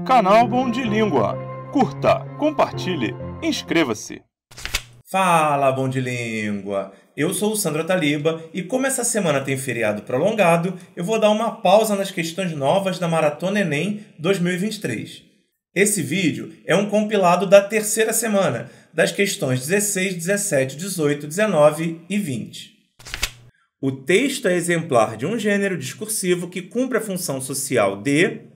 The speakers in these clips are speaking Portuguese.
Canal Bom de Língua. Curta, compartilhe, inscreva-se. Fala, Bom de Língua! Eu sou o Sandro Taliba e como essa semana tem feriado prolongado, eu vou dar uma pausa nas questões novas da Maratona Enem 2023. Esse vídeo é um compilado da terceira semana, das questões 16, 17, 18, 19 e 20. O texto é exemplar de um gênero discursivo que cumpre a função social de...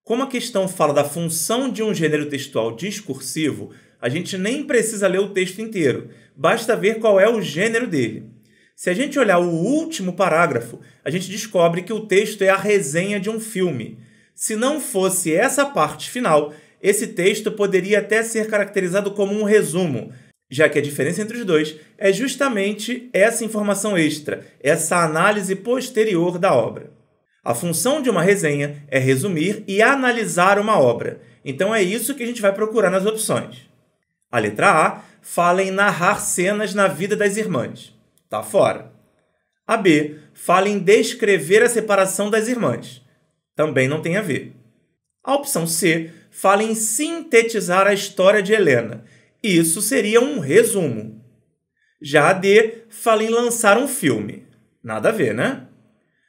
Como a questão fala da função de um gênero textual discursivo, a gente nem precisa ler o texto inteiro, basta ver qual é o gênero dele. Se a gente olhar o último parágrafo, a gente descobre que o texto é a resenha de um filme. Se não fosse essa parte final, esse texto poderia até ser caracterizado como um resumo, já que a diferença entre os dois é justamente essa informação extra, essa análise posterior da obra. A função de uma resenha é resumir e analisar uma obra. Então é isso que a gente vai procurar nas opções. A letra A fala em narrar cenas na vida das irmãs. Tá fora. A B fala em descrever a separação das irmãs. Também não tem a ver. A opção C fala em sintetizar a história de Helena. Isso seria um resumo. Já a D fala em lançar um filme. Nada a ver, né?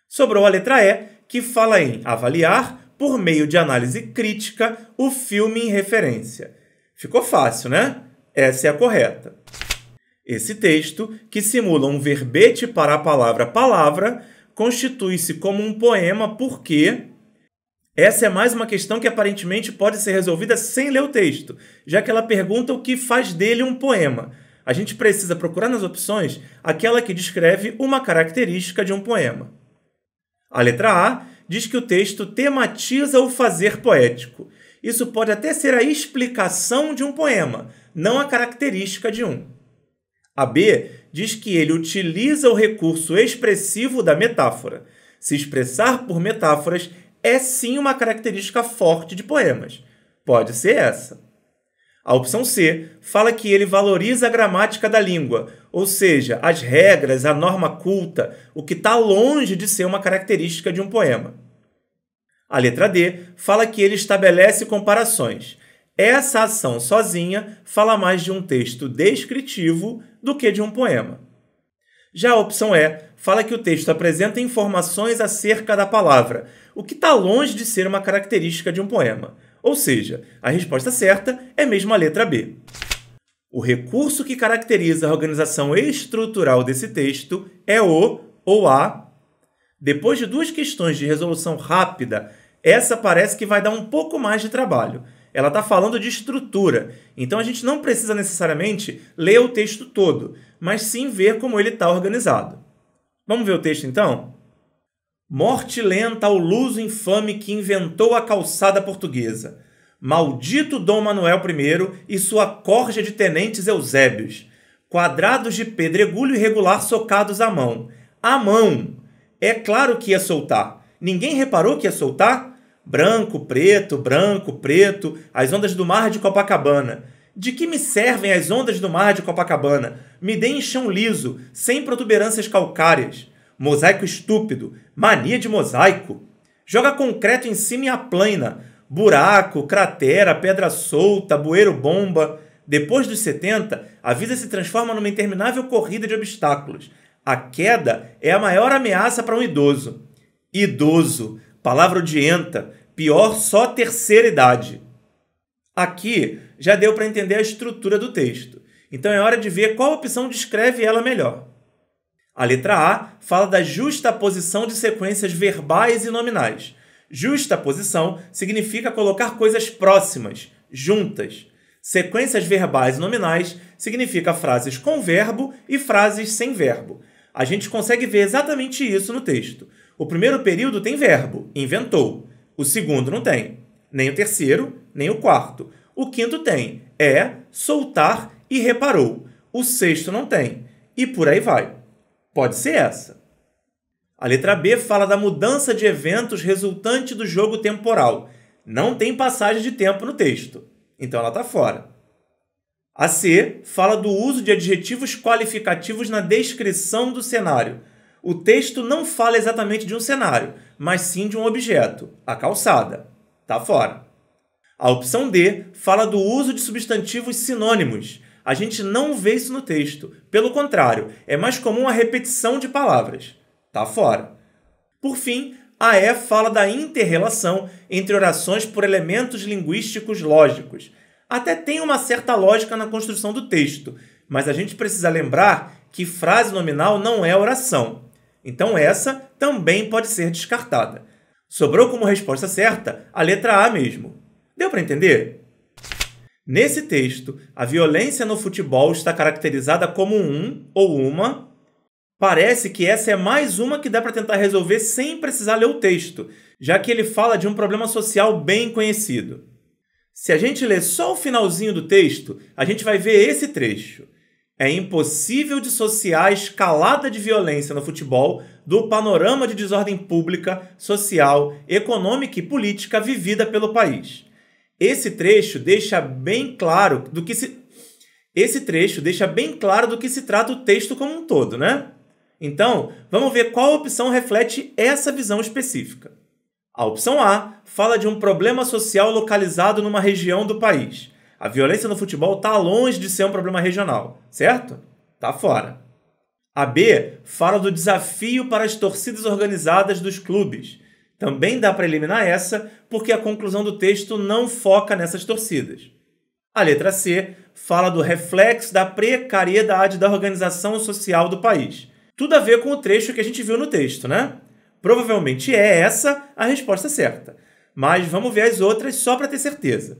Sobrou a letra E, que fala em avaliar, por meio de análise crítica, o filme em referência. Ficou fácil, né? Essa é a correta. Esse texto, que simula um verbete para a palavra palavra, constitui-se como um poema porque... Essa é mais uma questão que aparentemente pode ser resolvida sem ler o texto, já que ela pergunta o que faz dele um poema. A gente precisa procurar nas opções aquela que descreve uma característica de um poema. A letra A diz que o texto tematiza o fazer poético. Isso pode até ser a explicação de um poema, não a característica de um. A B diz que ele utiliza o recurso expressivo da metáfora. Se expressar por metáforas é sim uma característica forte de poemas. Pode ser essa. A opção C fala que ele valoriza a gramática da língua, ou seja, as regras, a norma culta, o que está longe de ser uma característica de um poema. A letra D fala que ele estabelece comparações. Essa ação sozinha fala mais de um texto descritivo do que de um poema. Já a opção E fala que o texto apresenta informações acerca da palavra, o que está longe de ser uma característica de um poema. Ou seja, a resposta certa é mesmo a letra B. O recurso que caracteriza a organização estrutural desse texto é o ou a. Depois de duas questões de resolução rápida, essa parece que vai dar um pouco mais de trabalho. Ela está falando de estrutura, então a gente não precisa necessariamente ler o texto todo, mas sim ver como ele está organizado. Vamos ver o texto então? Morte lenta ao luso infame que inventou a calçada portuguesa. Maldito Dom Manuel I e sua corja de tenentes eusébios. Quadrados de pedregulho irregular socados à mão. À mão! É claro que ia soltar. Ninguém reparou que ia soltar? Branco, preto, as ondas do mar de Copacabana. De que me servem as ondas do mar de Copacabana? Me deem chão liso, sem protuberâncias calcárias. Mosaico estúpido, mania de mosaico. Joga concreto em cima e aplana. Buraco, cratera, pedra solta, bueiro-bomba. Depois dos 70, a vida se transforma numa interminável corrida de obstáculos. A queda é a maior ameaça para um idoso. Idoso, palavra odienta, pior só terceira idade. Aqui já deu para entender a estrutura do texto. Então é hora de ver qual opção descreve ela melhor. A letra A fala da justaposição de sequências verbais e nominais. Justaposição significa colocar coisas próximas, juntas. Sequências verbais e nominais significa frases com verbo e frases sem verbo. A gente consegue ver exatamente isso no texto. O primeiro período tem verbo, inventou. O segundo não tem. Nem o terceiro, nem o quarto. O quinto tem, é, soltar e reparou. O sexto não tem. E por aí vai. Pode ser essa. A letra B fala da mudança de eventos resultante do jogo temporal. Não tem passagem de tempo no texto, então ela está fora. A C fala do uso de adjetivos qualificativos na descrição do cenário. O texto não fala exatamente de um cenário, mas sim de um objeto, a calçada. Está fora. A opção D fala do uso de substantivos sinônimos. A gente não vê isso no texto. Pelo contrário, é mais comum a repetição de palavras. Tá fora. Por fim, a E fala da inter-relação entre orações por elementos linguísticos lógicos. Até tem uma certa lógica na construção do texto, mas a gente precisa lembrar que frase nominal não é oração. Então essa também pode ser descartada. Sobrou como resposta certa a letra A mesmo. Deu para entender? Nesse texto, a violência no futebol está caracterizada como um ou uma. Parece que essa é mais uma que dá para tentar resolver sem precisar ler o texto, já que ele fala de um problema social bem conhecido. Se a gente ler só o finalzinho do texto, a gente vai ver esse trecho. É impossível dissociar a escalada de violência no futebol do panorama de desordem pública, social, econômica e política vivida pelo país. Esse trecho deixa bem claro do que se trata o texto como um todo, né? Então, vamos ver qual opção reflete essa visão específica. A opção A fala de um problema social localizado numa região do país. A violência no futebol está longe de ser um problema regional, certo? Tá fora. A B fala do desafio para as torcidas organizadas dos clubes. Também dá para eliminar essa, porque a conclusão do texto não foca nessas torcidas. A letra C fala do reflexo da precariedade da organização social do país. Tudo a ver com o trecho que a gente viu no texto, né? Provavelmente é essa a resposta certa, mas vamos ver as outras só para ter certeza.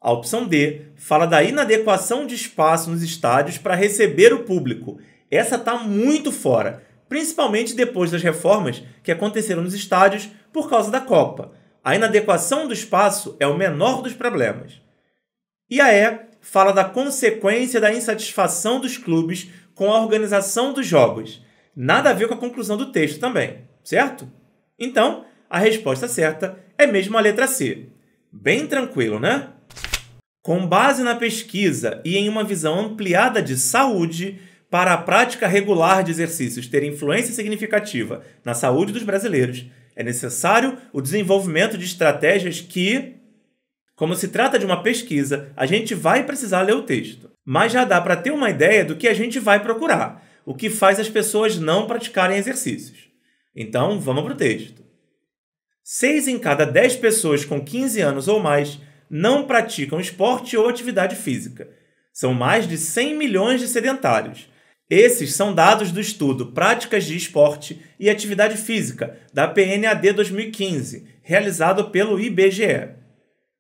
A opção D fala da inadequação de espaço nos estádios para receber o público. Essa está muito fora, principalmente depois das reformas que aconteceram nos estádios por causa da Copa. A inadequação do espaço é o menor dos problemas. E a E fala da consequência da insatisfação dos clubes com a organização dos jogos. Nada a ver com a conclusão do texto também, certo? Então, a resposta certa é mesmo a letra C. Bem tranquilo, né? Com base na pesquisa e em uma visão ampliada de saúde, para a prática regular de exercícios ter influência significativa na saúde dos brasileiros, é necessário o desenvolvimento de estratégias que, como se trata de uma pesquisa, a gente vai precisar ler o texto. Mas já dá para ter uma ideia do que a gente vai procurar, o que faz as pessoas não praticarem exercícios. Então, vamos para o texto. 6 em cada 10 pessoas com 15 anos ou mais não praticam esporte ou atividade física. São mais de 100 milhões de sedentários. Esses são dados do estudo Práticas de Esporte e Atividade Física, da PNAD 2015, realizado pelo IBGE.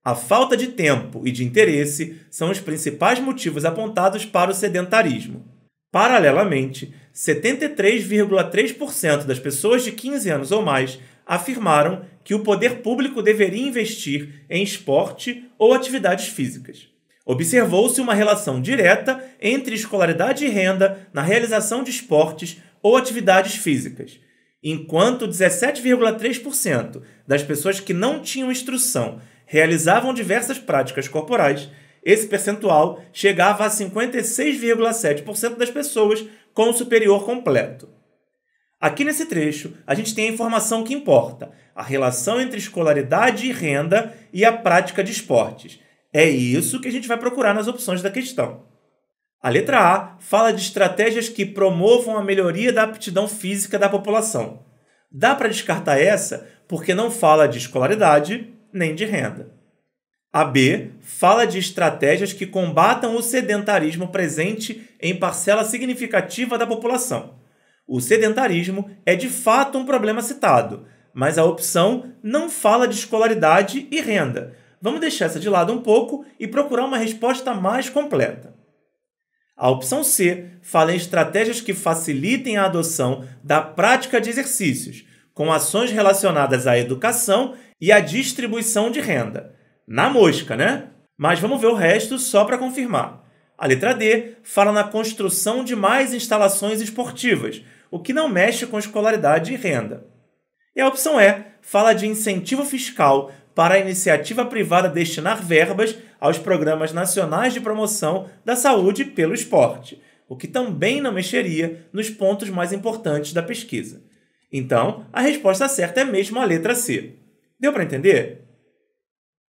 A falta de tempo e de interesse são os principais motivos apontados para o sedentarismo. Paralelamente, 73,3% das pessoas de 15 anos ou mais afirmaram que o poder público deveria investir em esporte ou atividades físicas. Observou-se uma relação direta entre escolaridade e renda na realização de esportes ou atividades físicas, enquanto 17,3% das pessoas que não tinham instrução realizavam diversas práticas corporais, esse percentual chegava a 56,7% das pessoas com o superior completo. Aqui nesse trecho, a gente tem a informação que importa, a relação entre escolaridade e renda e a prática de esportes. É isso que a gente vai procurar nas opções da questão. A letra A fala de estratégias que promovam a melhoria da aptidão física da população. Dá para descartar essa porque não fala de escolaridade nem de renda. A B fala de estratégias que combatam o sedentarismo presente em parcela significativa da população. O sedentarismo é de fato um problema citado, mas a opção não fala de escolaridade e renda. Vamos deixar essa de lado um pouco e procurar uma resposta mais completa. A opção C fala em estratégias que facilitem a adoção da prática de exercícios, com ações relacionadas à educação e à distribuição de renda. Na mosca, né? Mas vamos ver o resto só para confirmar. A letra D fala na construção de mais instalações esportivas, o que não mexe com escolaridade e renda. E a opção E fala de incentivo fiscal para a iniciativa privada destinar verbas aos programas nacionais de promoção da saúde pelo esporte, o que também não mexeria nos pontos mais importantes da pesquisa. Então, a resposta certa é mesmo a letra C. Deu para entender?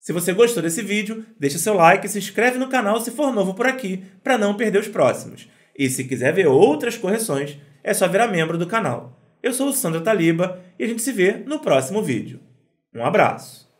Se você gostou desse vídeo, deixa seu like e se inscreve no canal se for novo por aqui, para não perder os próximos. E se quiser ver outras correções, é só virar membro do canal. Eu sou o Sandro Taliba e a gente se vê no próximo vídeo. Um abraço!